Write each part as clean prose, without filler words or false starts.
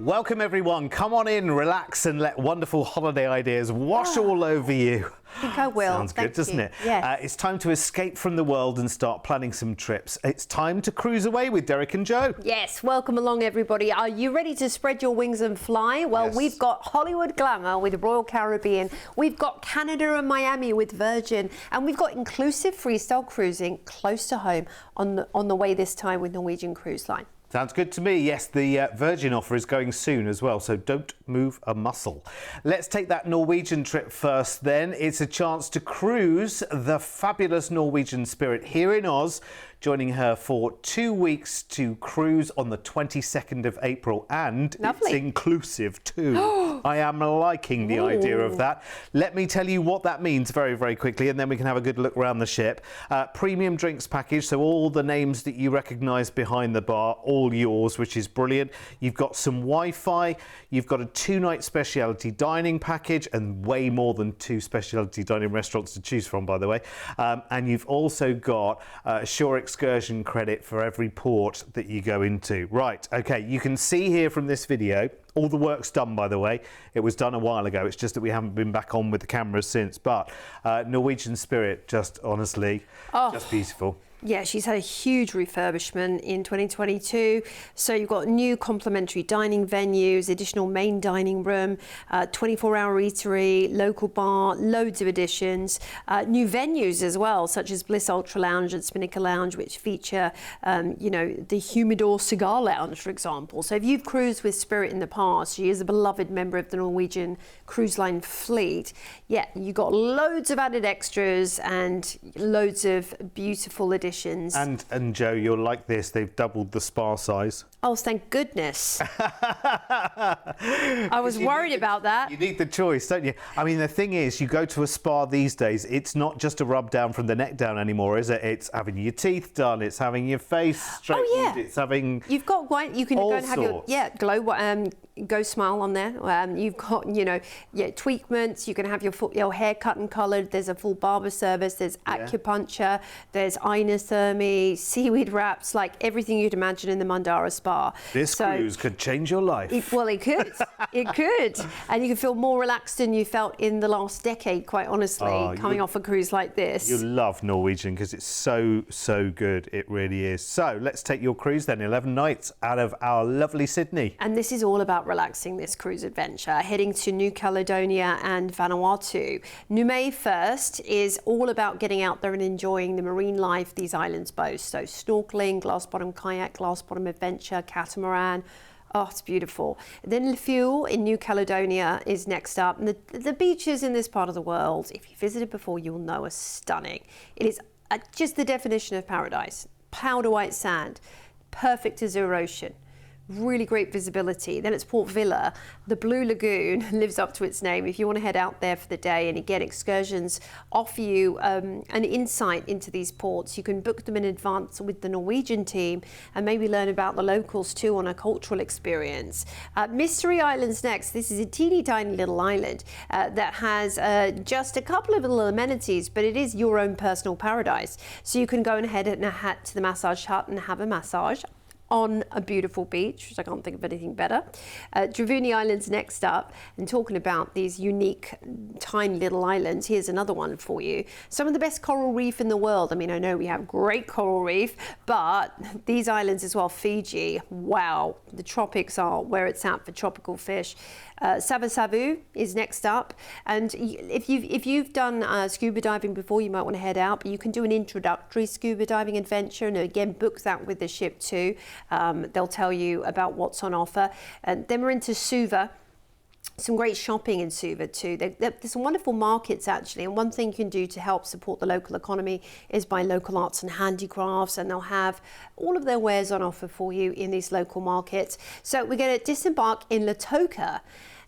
Welcome everyone, come on in, relax and let wonderful holiday ideas wash all over you. I think I will. Sounds good, doesn't it? Yes. It's time to escape from the world and start planning some trips. It's time to cruise away with Derek and Joe. Yes, welcome along everybody. Are you ready to spread your wings and fly? Well, Yes. We've got Hollywood Glamour with Royal Caribbean, we've got Canada and Miami with Virgin, and we've got inclusive freestyle cruising close to home on the way this time with Norwegian Cruise Line. Sounds good to me. Yes, the Virgin offer is going soon as well, so don't move a muscle. Let's take that Norwegian trip first then. It's a chance to cruise the fabulous Norwegian Spirit here in Oz, joining her for 2 weeks to cruise on the 22nd of April, and Lovely. It's inclusive too. I am liking the idea of that. Let me tell you what that means very, very quickly, and then we can have a good look around the ship. Premium drinks package, so all the names that you recognise behind the bar, all yours, which is brilliant. You've got some Wi-Fi, you've got a 2-night specialty dining package, and way more than 2 specialty dining restaurants to choose from, by the way. And you've also got shore excursion credit for every port that you go into. Right, okay, you can see here from this video, all the work's done, by the way. It was done a while ago. It's just that we haven't been back on with the cameras since. But Norwegian Spirit, just honestly, just beautiful. Yeah, she's had a huge refurbishment in 2022. So you've got new complimentary dining venues, additional main dining room, 24-hour eatery, local bar, loads of additions, new venues as well, such as Bliss Ultra Lounge and Spinnaker Lounge, which feature, the Humidor Cigar Lounge, for example. So if you've cruised with Spirit in the past, she is a beloved member of the Norwegian Cruise Line fleet. Yeah, you got loads of added extras and loads of beautiful additions. And Joe, you'll like this. They've doubled the spa size. Oh, thank goodness. I was worried about that. You need the choice, don't you? I mean, the thing is, you go to a spa these days, it's not just a rub down from the neck down anymore, is it? It's having your teeth done, it's having your face straightened, it's having You've got white, you can all go and have sorts. your, Go Smile on there. You've got, tweakments, you can have your hair cut and coloured, there's a full barber service, there's acupuncture, there's inothermy, seaweed wraps, like everything you'd imagine in the Mandara Spa. This cruise could change your life. It could. It could. And you can feel more relaxed than you felt in the last decade, quite honestly, coming off a cruise like this. You love Norwegian because it's so, so good. It really is. So let's take your cruise then, 11 nights out of our lovely Sydney. And this is all about relaxing this cruise adventure, heading to New Caledonia and Vanuatu. Nume first is all about getting out there and enjoying the marine life these islands boast. So snorkeling, glass bottom kayak, glass bottom adventure, catamaran. Oh, it's beautiful. Then Lefeu in New Caledonia is next up. And the beaches in this part of the world, if you visited before, you'll know, are stunning. It is just the definition of paradise. Powder white sand, perfect azure ocean. Really great visibility. Then it's Port Vila. The Blue Lagoon lives up to its name. If you want to head out there for the day, and again, excursions offer you an insight into these ports. You can book them in advance with the Norwegian team and maybe learn about the locals too on a cultural experience. Mystery Island's next. This is a teeny tiny little island that has just a couple of little amenities, but it is your own personal paradise. So you can go and head to the massage hut and have a massage on a beautiful beach, which I can't think of anything better. Dravuni Island's next up, and talking about these unique tiny little islands, here's another one for you. Some of the best coral reef in the world. I mean, I know we have great coral reef, but these islands as well, Fiji, wow, the tropics are where it's at for tropical fish. Savasavu is next up, and if you've done scuba diving before, you might want to head out, but you can do an introductory scuba diving adventure, and again, book that with the ship too. They'll tell you about what's on offer. And then we're into Suva. Some great shopping in Suva too. There's some wonderful markets actually, and one thing you can do to help support the local economy is buy local arts and handicrafts, and they'll have all of their wares on offer for you in these local markets. So we're going to disembark in Lautoka.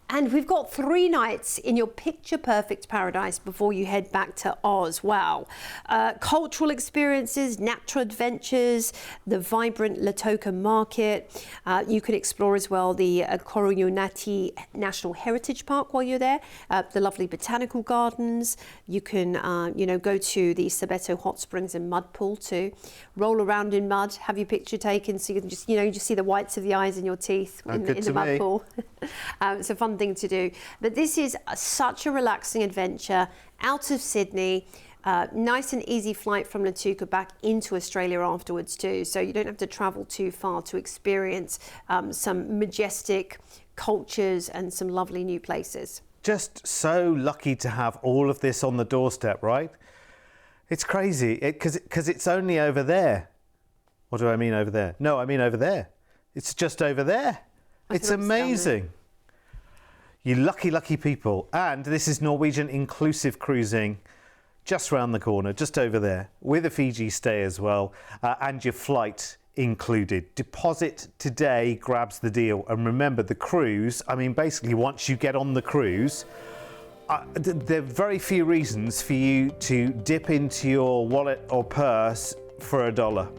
And we've got 3 nights in your picture-perfect paradise before you head back to Oz. Wow. Cultural experiences, natural adventures, the vibrant Lautoka market. You can explore as well the Koronati National Heritage Park while you're there, the lovely botanical gardens. You can, go to the Sabeto Hot Springs and Mud Pool too. Roll around in mud, have your picture taken so you can just, just see the whites of the eyes and your teeth in the mud pool. It's a fun thing to do. But this is such a relaxing adventure out of Sydney. Nice and easy flight from Lautoka back into Australia afterwards too. So you don't have to travel too far to experience some majestic cultures and some lovely new places. Just so lucky to have all of this on the doorstep, right? It's crazy because it's only over there. What do I mean over there? No, I mean over there. It's just over there. It's amazing. You lucky, lucky people. And this is Norwegian inclusive cruising just round the corner, just over there, with a Fiji stay as well, and your flight included. Deposit today grabs the deal. And remember, the cruise, basically once you get on the cruise, there are very few reasons for you to dip into your wallet or purse for $1.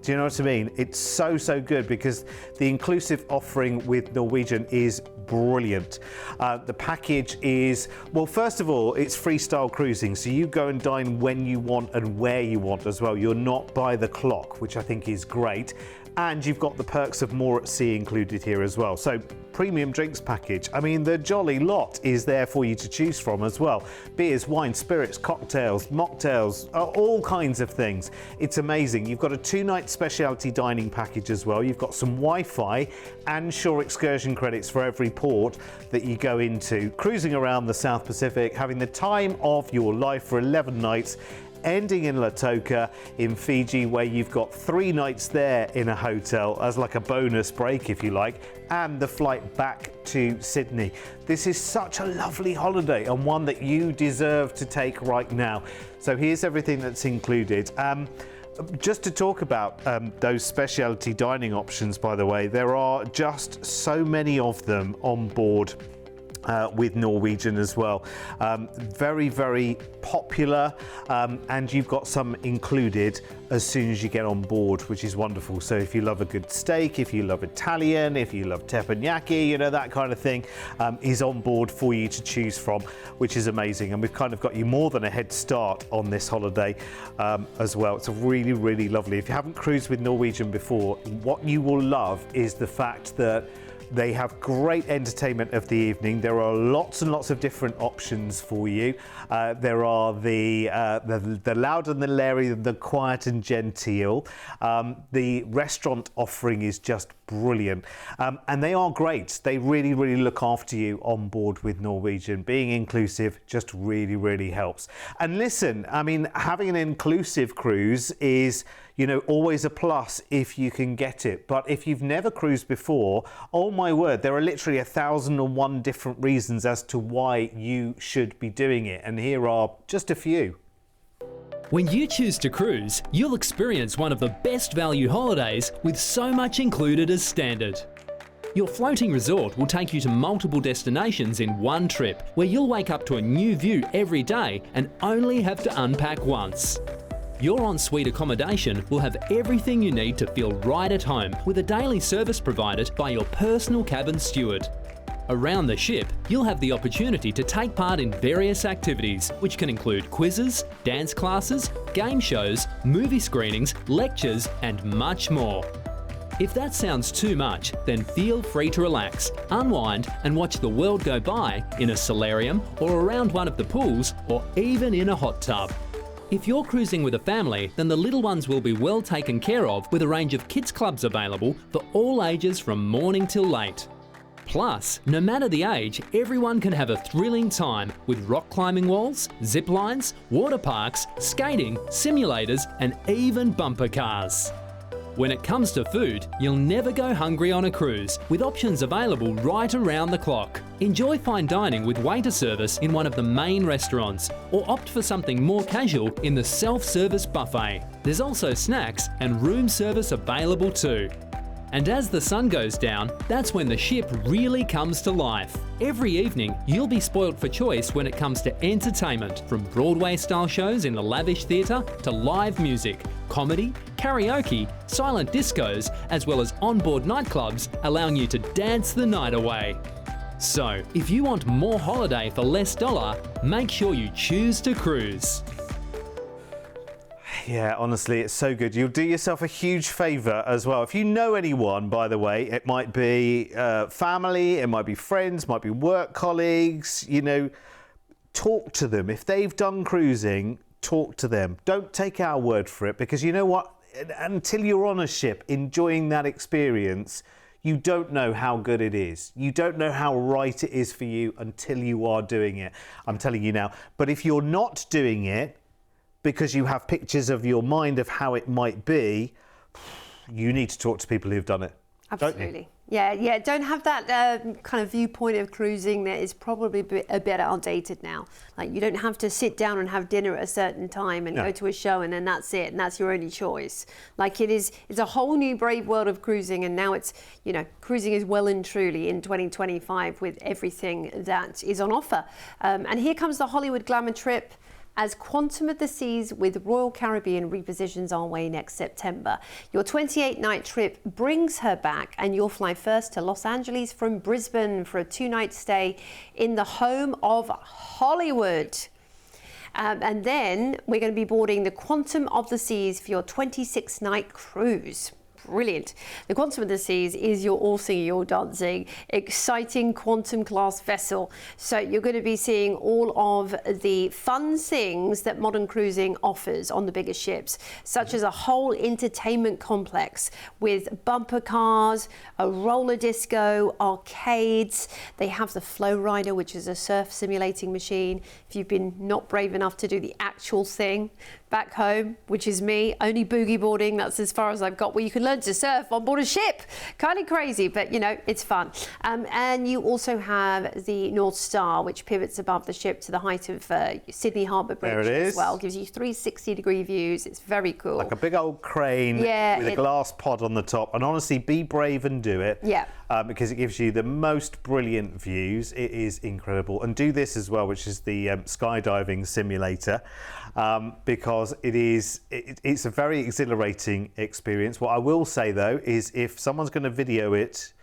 Do you know what I mean? It's so good because the inclusive offering with Norwegian is brilliant. The package is, well, first of all, it's freestyle cruising. So you go and dine when you want and where you want as well. You're not by the clock, which I think is great. And you've got the perks of more at sea included here as well. So premium drinks package. The jolly lot is there for you to choose from as well. Beers, wine, spirits, cocktails, mocktails, all kinds of things. It's amazing. You've got a 2-night specialty dining package as well. You've got some Wi-Fi and shore excursion credits for every port that you go into. Cruising around the South Pacific, having the time of your life for 11 nights. Ending in Lautoka in Fiji, where you've got 3 nights there in a hotel as like a bonus break, if you like, and the flight back to Sydney. This is such a lovely holiday and one that you deserve to take right now. So here's everything that's included. Just to talk about those specialty dining options, by the way, there are just so many of them on board with Norwegian as well. Very popular, and you've got some included as soon as you get on board, which is wonderful. So if you love a good steak, if you love Italian, if you love teppanyaki, that kind of thing, is on board for you to choose from, which is amazing. And we've kind of got you more than a head start on this holiday as well. It's really lovely. If you haven't cruised with Norwegian before, what you will love is the fact that they have great entertainment of the evening. There are lots and lots of different options for you. There are the loud and the leery, the quiet and genteel. The restaurant offering is just brilliant. And they are great. They really look after you on board with Norwegian. Being inclusive just really helps. And listen, having an inclusive cruise is always a plus if you can get it. But if you've never cruised before, oh my word, there are literally 1,001 different reasons as to why you should be doing it. And here are just a few. When you choose to cruise, you'll experience one of the best value holidays with so much included as standard. Your floating resort will take you to multiple destinations in one trip, where you'll wake up to a new view every day and only have to unpack once. Your en-suite accommodation will have everything you need to feel right at home, with a daily service provided by your personal cabin steward. Around the ship, you'll have the opportunity to take part in various activities, which can include quizzes, dance classes, game shows, movie screenings, lectures, and much more. If that sounds too much, then feel free to relax, unwind, and watch the world go by in a solarium or around one of the pools, or even in a hot tub. If you're cruising with a family, then the little ones will be well taken care of, with a range of kids clubs available for all ages from morning till late. Plus, no matter the age, everyone can have a thrilling time with rock climbing walls, zip lines, water parks, skating, simulators, and even bumper cars. When it comes to food, you'll never go hungry on a cruise, with options available right around the clock. Enjoy fine dining with waiter service in one of the main restaurants, or opt for something more casual in the self-service buffet. There's also snacks and room service available too. And as the sun goes down, that's when the ship really comes to life. Every evening, you'll be spoilt for choice when it comes to entertainment, from Broadway-style shows in the lavish theatre to live music, comedy, karaoke, silent discos, as well as onboard nightclubs, allowing you to dance the night away. So, if you want more holiday for less dollar, make sure you choose to cruise. Yeah, honestly, it's so good. You'll do yourself a huge favour as well. If you know anyone, by the way, it might be family, it might be friends, might be work colleagues, you know, talk to them. If they've done cruising, talk to them. Don't take our word for it, because you know what? Until you're on a ship enjoying that experience, you don't know how good it is. You don't know how right it is for you until you are doing it. I'm telling you now. But if you're not doing it, because you have pictures of your mind of how it might be, you need to talk to people who've done it. Absolutely. Yeah. Don't have that kind of viewpoint of cruising that is probably a bit outdated now. Like, you don't have to sit down and have dinner at a certain time and go to a show and then that's it and that's your only choice. Like, it's a whole new brave world of cruising, and now it's, you know, cruising is well and truly in 2025 with everything that is on offer. And here comes the Hollywood glamour trip, as Quantum of the Seas with Royal Caribbean repositions our way next September. Your 28-night trip brings her back, and you'll fly first to Los Angeles from Brisbane for a 2-night stay in the home of Hollywood. And then we're going to be boarding the Quantum of the Seas for your 26-night cruise. Brilliant. The Quantum of the Seas is your all singing, all dancing, exciting quantum class vessel. So you're going to be seeing all of the fun things that modern cruising offers on the bigger ships, such as a whole entertainment complex with bumper cars, a roller disco, arcades. They have the Flow Rider, which is a surf simulating machine. If you've been not brave enough to do the actual thing back home, which is me, only boogie boarding, that's as far as I've got, where you can learn to surf on board a ship. Kind of crazy, but you know, it's fun. And you also have the North Star, which pivots above the ship to the height of Sydney Harbour Bridge. There it is. As well. Gives you 360-degree views. It's very cool. Like a big old crane with a glass pod on the top. And honestly, be brave and do it. Yeah. Because it gives you the most brilliant views. It is incredible. And do this as well, which is the skydiving simulator, because it's a very exhilarating experience. What I will say though is, if someone's going to video it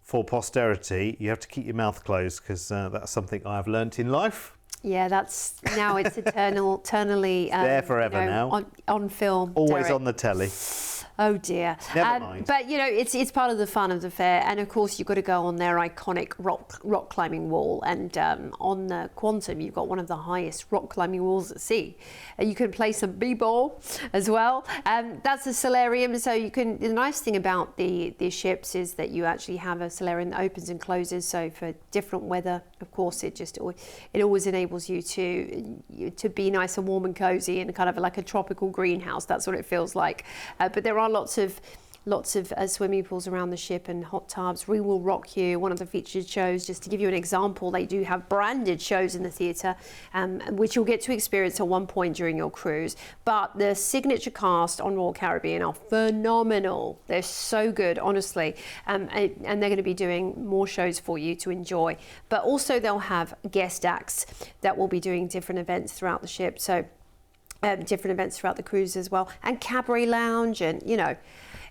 for posterity, you have to keep your mouth closed, because that's something I've learnt in life. Yeah, that's now it's eternally there forever now. On film. Always Derek. on the telly. Oh dear. Never mind. But you know, it's part of the fun of the fair, and of course you've got to go on their iconic rock climbing wall. And on the Quantum, you've got one of the highest rock climbing walls at sea. You can play some b-ball as well. That's a solarium. So you can. The nice thing about the ships is that you actually have a solarium that opens and closes. So for different weather, of course, it always enables you to be nice and warm and cozy in kind of like a tropical greenhouse. That's what it feels like. But there are lots of swimming pools around the ship and hot tubs. We Will Rock You, one of the featured shows. Just to give you an example, they do have branded shows in the theatre, which you'll get to experience at one point during your cruise. But the signature cast on Royal Caribbean are phenomenal. They're so good, honestly. And they're going to be doing more shows for you to enjoy. But also they'll have guest acts that will be doing different events throughout the ship. So different events throughout the cruise as well, and cabaret lounge, and you know,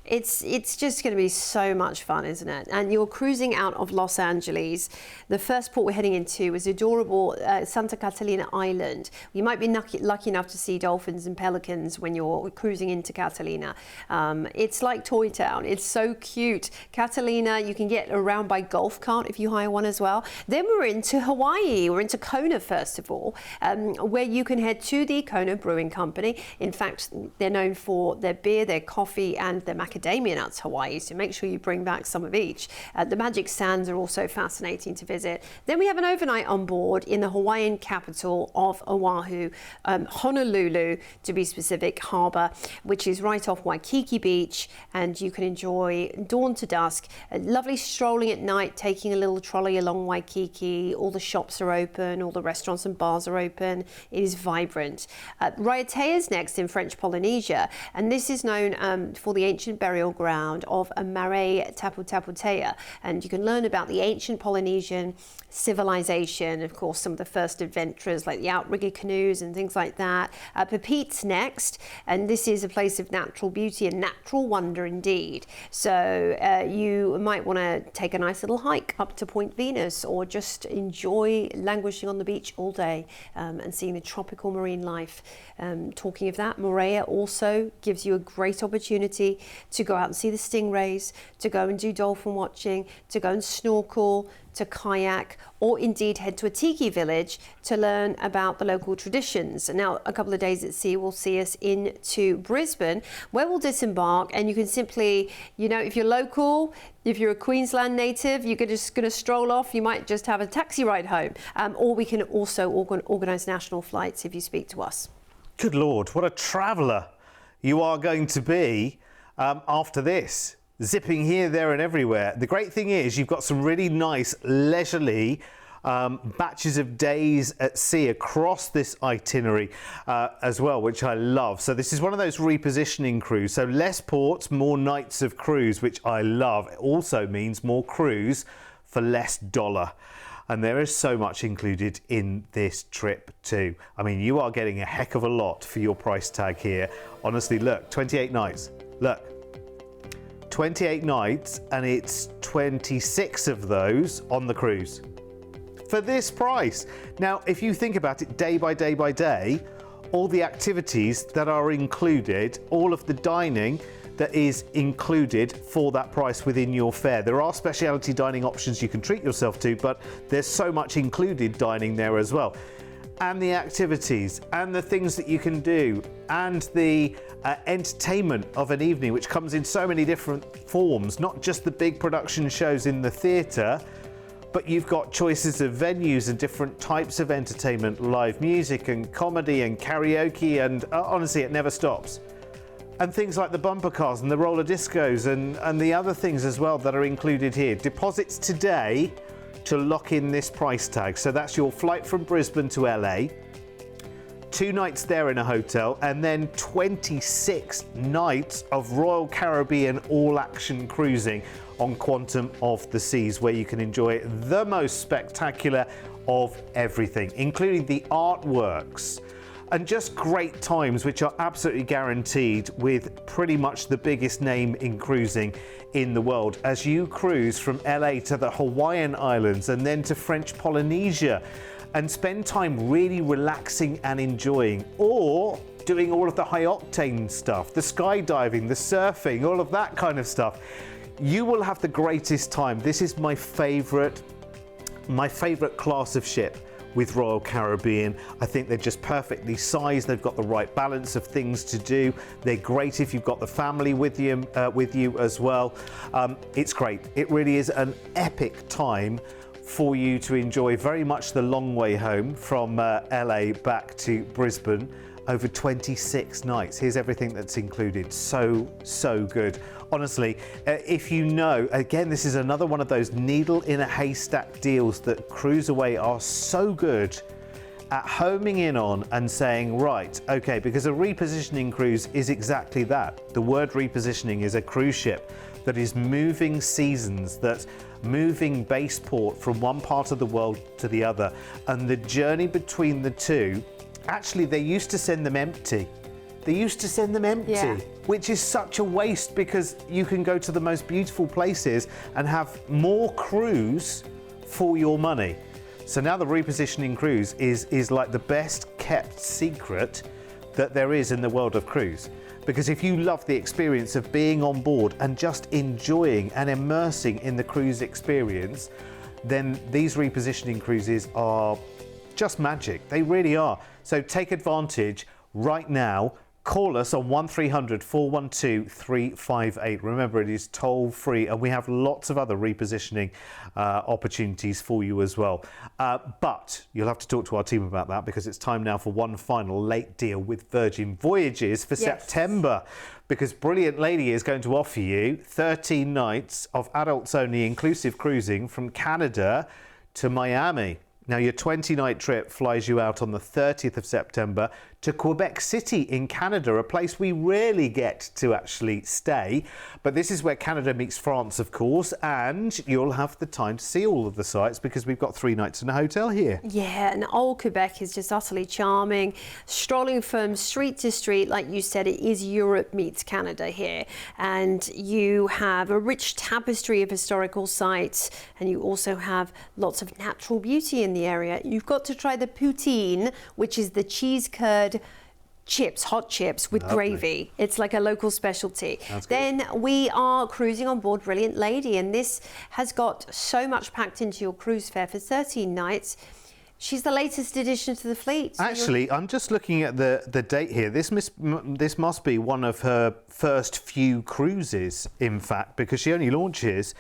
it's just going to be so much fun, isn't it? And you're cruising out of Los Angeles. The first port we're heading into is adorable Santa Catalina Island. You might be lucky enough to see dolphins and pelicans when you're cruising into Catalina. It's like Toy Town. It's so cute. Catalina, you can get around by golf cart if you hire one as well. Then we're into Hawaii. We're into Kona, first of all, where you can head to the Kona Brewing Company. In fact, they're known for their beer, their coffee, and their macadamia nuts, Hawaii, so make sure you bring back some of each. The Magic Sands are also fascinating to visit. Then we have an overnight on board in the Hawaiian capital of Oahu, Honolulu to be specific, harbour, which is right off Waikiki Beach, and you can enjoy dawn to dusk, lovely strolling at night, taking a little trolley along Waikiki. All the shops are open, all the restaurants and bars are open. It is vibrant. Raiatea is next in French Polynesia, and this is known for the ancient burial ground of Mare Tapu Tapu Tea, and you can learn about the ancient Polynesian civilization, of course, some of the first adventurers like the outrigger canoes and things like that. Papeete's next, and this is a place of natural beauty and natural wonder indeed. So you might want to take a nice little hike up to Point Venus, or just enjoy languishing on the beach all day and seeing the tropical marine life. Talking of that, Moorea also gives you a great opportunity to go out and see the stingrays, to go and do dolphin watching, to go and snorkel, to kayak, or indeed head to a tiki village to learn about the local traditions. Now, a couple of days at sea will see us into Brisbane, where we'll disembark, and you can simply, you know, if you're local, if you're a Queensland native, you're just going to stroll off, you might just have a taxi ride home, or we can also organise national flights if you speak to us. Good Lord, what a traveller you are going to be after this. Zipping here, there and everywhere. The great thing is you've got some really nice leisurely batches of days at sea across this itinerary as well, which I love. So this is one of those repositioning cruise. So less ports, more nights of cruise, which I love. It also means more cruise for less dollar. And there is so much included in this trip too. I mean, you are getting a heck of a lot for your price tag here. Honestly, look, 28 nights. Look. 28 nights, and it's 26 of those on the cruise for this price. Now, if you think about it day by day by day, all the activities that are included, all of the dining that is included for that price within your fare. There are specialty dining options you can treat yourself to, but there's so much included dining there as well. And the activities and the things that you can do, and the entertainment of an evening, which comes in so many different forms, not just the big production shows in the theatre, but you've got choices of venues and different types of entertainment, live music and comedy and karaoke, and honestly, it never stops. And things like the bumper cars and the roller discos and the other things as well that are included here. Deposits today to lock in this price tag. So that's your flight from Brisbane to LA, 2 nights there in a hotel, and then 26 nights of Royal Caribbean all-action cruising on Quantum of the Seas, where you can enjoy the most spectacular of everything, including the artworks, and just great times which are absolutely guaranteed with pretty much the biggest name in cruising in the world, as you cruise from LA to the Hawaiian Islands and then to French Polynesia, and spend time really relaxing and enjoying, or doing all of the high octane stuff, the skydiving, the surfing, all of that kind of stuff. You will have the greatest time. This is my favorite class of ship with Royal Caribbean. I think they're just perfectly sized. They've got the right balance of things to do. They're great if you've got the family with you as well. It's great. It really is an epic time for you to enjoy. Very much the long way home from LA back to Brisbane over 26 nights. Here's everything that's included. So good. Honestly, if you know, again, this is another one of those needle in a haystack deals that CruiseAway are so good at homing in on and saying, right, okay, because a repositioning cruise is exactly that. The word repositioning is a cruise ship that is moving seasons, that's moving base port from one part of the world to the other. And the journey between the two, actually, they used to send them empty. Yeah. Which is such a waste, because you can go to the most beautiful places and have more cruise for your money. So now the repositioning cruise is like the best kept secret that there is in the world of cruise. Because if you love the experience of being on board and just enjoying and immersing in the cruise experience, then these repositioning cruises are just magic. They really are. So take advantage right now. Call us on 1300 412 358. Remember, it is toll free, and we have lots of other repositioning opportunities for you as well. But you'll have to talk to our team about that, because it's time now for one final late deal with Virgin Voyages for September. Because Brilliant Lady is going to offer you 13 nights of adults only inclusive cruising from Canada to Miami. Now, your 20-night trip flies you out on the 30th of September to Quebec City in Canada, a place we rarely get to actually stay. But this is where Canada meets France, of course, and you'll have the time to see all of the sites because we've got 3 nights in a hotel here. Yeah, and old Quebec is just utterly charming. Strolling from street to street, like you said, it is Europe meets Canada here. And you have a rich tapestry of historical sites, and you also have lots of natural beauty in the area. You've got to try the poutine, which is the cheese curd chips, hot chips with gravy. It's like a local specialty. Then we are cruising on board Brilliant Lady, and this has got so much packed into your cruise fare for 13 nights. She's the latest addition to the fleet. So actually, I'm just looking at the date here. This must be one of her first few cruises, in fact, because she only launches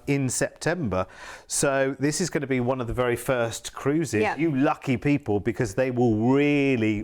in September. So this is going to be one of the very first cruises. Yeah. You lucky people, because they will really,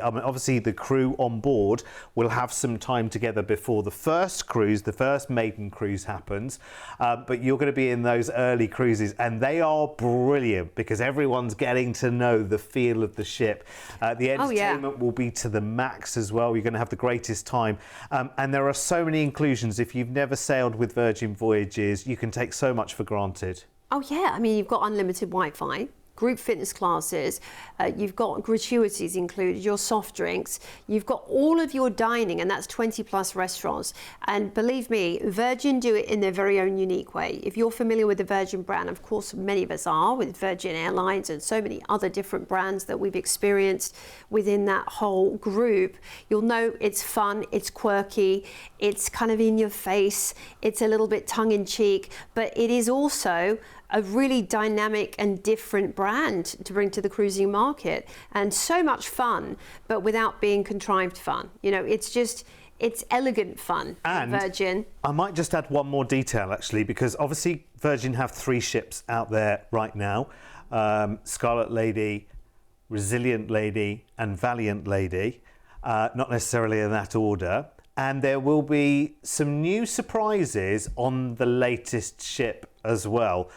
I mean, obviously the crew on board will have some time together before the first cruise, the first maiden cruise happens. But you're going to be in those early cruises, and they are brilliant because everyone's getting to know the feel of the ship. The entertainment will be to the max as well. You're going to have the greatest time. And there are so many inclusions. If you've never sailed with Virgin Voyages, you can take so much for granted. Oh yeah, I mean, you've got unlimited Wi-Fi, group fitness classes, you've got gratuities included, your soft drinks, you've got all of your dining, and that's 20 plus restaurants. And believe me, Virgin do it in their very own unique way. If you're familiar with the Virgin brand, of course many of us are, with Virgin Airlines and so many other different brands that we've experienced within that whole group, you'll know it's fun, it's quirky, it's kind of in your face, it's a little bit tongue-in-cheek, but it is also a really dynamic and different brand to bring to the cruising market, and so much fun, but without being contrived fun. You know, it's elegant fun. And Virgin. I might just add one more detail actually, because obviously Virgin have 3 ships out there right now, Scarlet Lady, Resilient Lady and Valiant Lady, not necessarily in that order. And there will be some new surprises on the latest ship as well.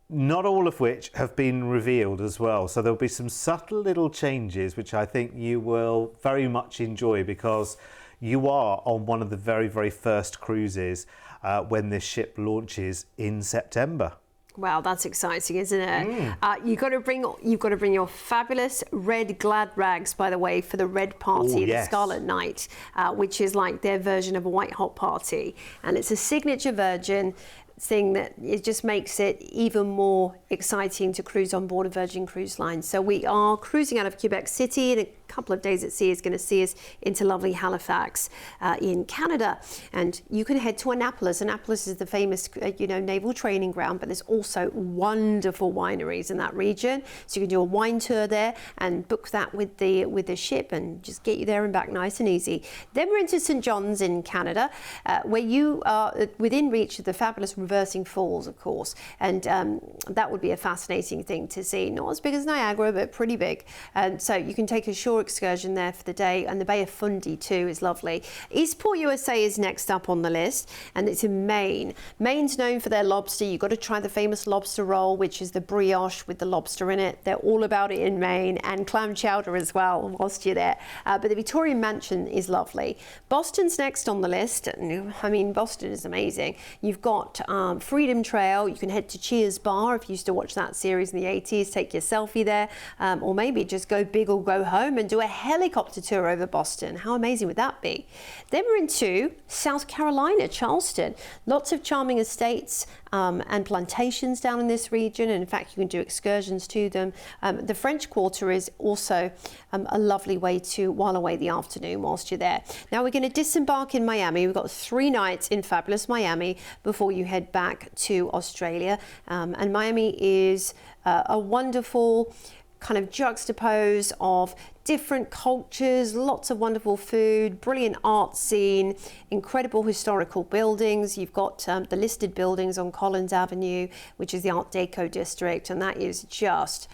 Not all of which have been revealed as well. So there'll be some subtle little changes, which I think you will very much enjoy, because you are on one of the very, very first cruises when this ship launches in September. Wow, that's exciting, isn't it? You've got to bring your fabulous red glad rags, by the way, for the red party, the Scarlet Night, which is like their version of a white hot party, and it's a signature Virgin thing that it just makes it even more exciting to cruise on board a Virgin Cruise Line. So we are cruising out of Quebec City, and a couple of days at sea is going to see us into lovely Halifax in Canada. And you can head to Annapolis. Annapolis is the famous naval training ground, but there's also wonderful wineries in that region. So you can do a wine tour there and book that with the ship and just get you there and back nice and easy. Then we're into St. John's in Canada, where you are within reach of the fabulous reversing falls, of course, and that would be a fascinating thing to see. Not as big as Niagara, but pretty big. And so you can take a shore excursion there for the day, and the Bay of Fundy too is lovely. Eastport, USA is next up on the list, and it's in Maine. Maine's known for their lobster. You've got to try the famous lobster roll, which is the brioche with the lobster in it. They're all about it in Maine, and clam chowder as well whilst you're there. But the Victorian Mansion is lovely. Boston's next on the list. I mean, Boston is amazing. You've got Freedom Trail. You can head to Cheers Bar if you used to watch that series in the 80s, take your selfie there, or maybe just go big or go home and do a helicopter tour over Boston. How amazing would that be? Then we're into South Carolina, Charleston. Lots of charming estates and plantations down in this region, and in fact you can do excursions to them. The French Quarter is also a lovely way to while away the afternoon whilst you're there. Now we're going to disembark in Miami. We've got 3 nights in fabulous Miami before you head back to Australia, and Miami is a wonderful kind of juxtapose of different cultures, lots of wonderful food, brilliant art scene, incredible historical buildings. You've got the listed buildings on Collins Avenue, which is the Art Deco district, and that is just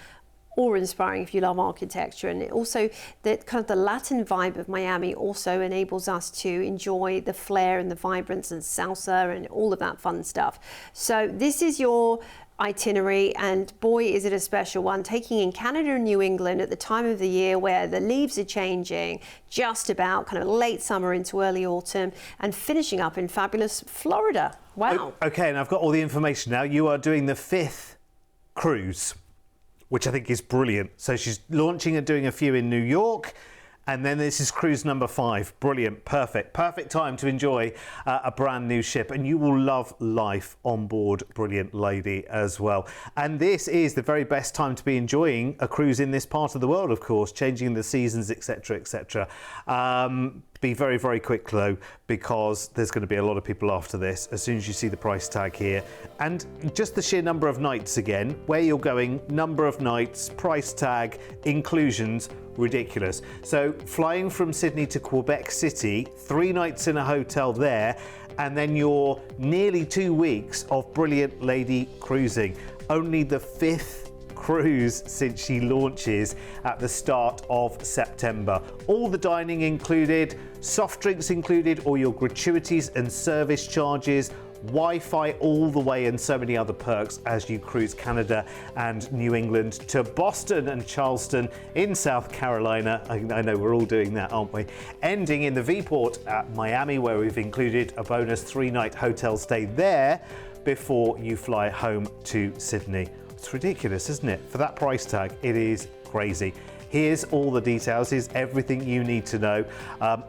awe-inspiring if you love architecture. And it also, the kind of the Latin vibe of Miami also enables us to enjoy the flair and the vibrance and salsa and all of that fun stuff. So this is your itinerary, and boy is it a special one, taking in Canada and New England at the time of the year where the leaves are changing, just about kind of late summer into early autumn, and finishing up in fabulous Florida. Wow. Okay, and I've got all the information now. You are doing the 5th cruise, which I think is brilliant. So she's launching and doing a few in New York, and then this is cruise number 5. Brilliant, perfect time to enjoy a brand new ship, and you will love life on board Brilliant Lady as well. And this is the very best time to be enjoying a cruise in this part of the world, of course, changing the seasons, etc, etc. Be very, very quick though, because there's going to be a lot of people after this as soon as you see the price tag here. And just the sheer number of nights again, where you're going, number of nights, price tag, inclusions, ridiculous. So flying from Sydney to Quebec City, 3 nights in a hotel there, and then your nearly 2 weeks of Brilliant Lady cruising. Only the 5th cruise since she launches at the start of September. All the dining included, soft drinks included, all your gratuities and service charges, Wi-Fi all the way, and so many other perks as you cruise Canada and New England to Boston and Charleston in South Carolina. I know we're all doing that, aren't we? Ending in the V-Port at Miami, where we've included a bonus 3-night hotel stay there before you fly home to Sydney. It's ridiculous, isn't it? For that price tag, it is crazy. Here's all the details, here's everything you need to know.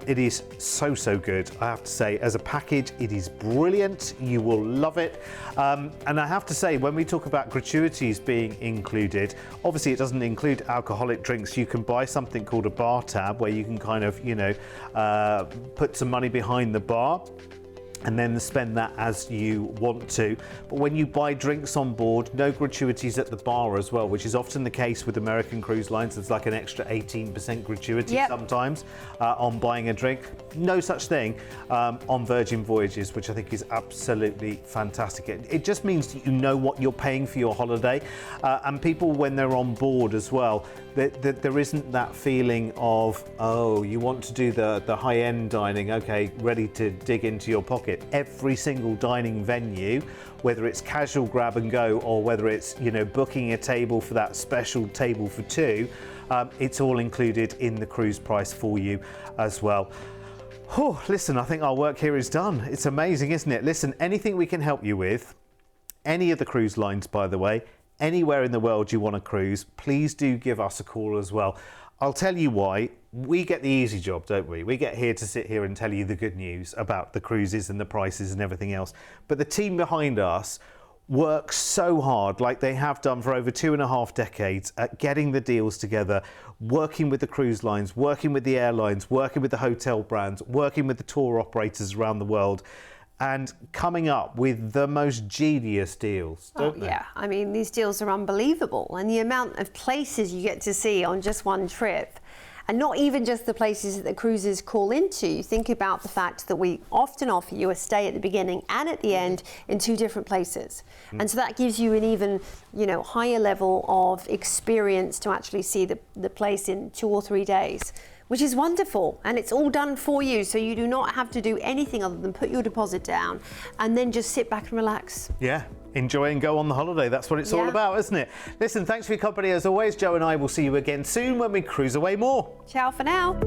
It is so good, I have to say. As a package, it is brilliant. You will love it. And I have to say, when we talk about gratuities being included, obviously it doesn't include alcoholic drinks. You can buy something called a bar tab, where you can kind of, you know, put some money behind the bar and then spend that as you want to. But when you buy drinks on board, no gratuities at the bar as well, which is often the case with American cruise lines. There's like an extra 18% gratuity sometimes on buying a drink. No such thing on Virgin Voyages, which I think is absolutely fantastic. It just means that you know what you're paying for your holiday, and people, when they're on board as well, that there isn't that feeling of, oh, you want to do the high-end dining, okay, ready to dig into your pocket. Every single dining venue, whether it's casual grab and go or whether it's, you know, booking a table for that special table for 2, it's all included in the cruise price for you as well. Oh, listen, I think our work here is done. It's amazing, isn't it? Listen, anything we can help you with, any of the cruise lines, by the way, anywhere in the world you want to cruise, please do give us a call as well. I'll tell you why. We get the easy job, don't we? We get here to sit here and tell you the good news about the cruises and the prices and everything else. But the team behind us works so hard, like they have done for over 2.5 decades, at getting the deals together, working with the cruise lines, working with the airlines, working with the hotel brands, working with the tour operators around the world, and coming up with the most genius deals, don't they? Yeah, I mean, these deals are unbelievable, and the amount of places you get to see on just one trip. And not even just the places that the cruises call into. You think about the fact that we often offer you a stay at the beginning and at the end in 2 different places. And so that gives you an even, you know, higher level of experience to actually see the place in 2 or 3 days, which is wonderful. And it's all done for you, so you do not have to do anything other than put your deposit down and then just sit back and relax. Yeah. Enjoy and go on the holiday. That's what it's all about, isn't it? Listen, thanks for your company as always. Joe and I will see you again soon when we cruise away more. Ciao for now.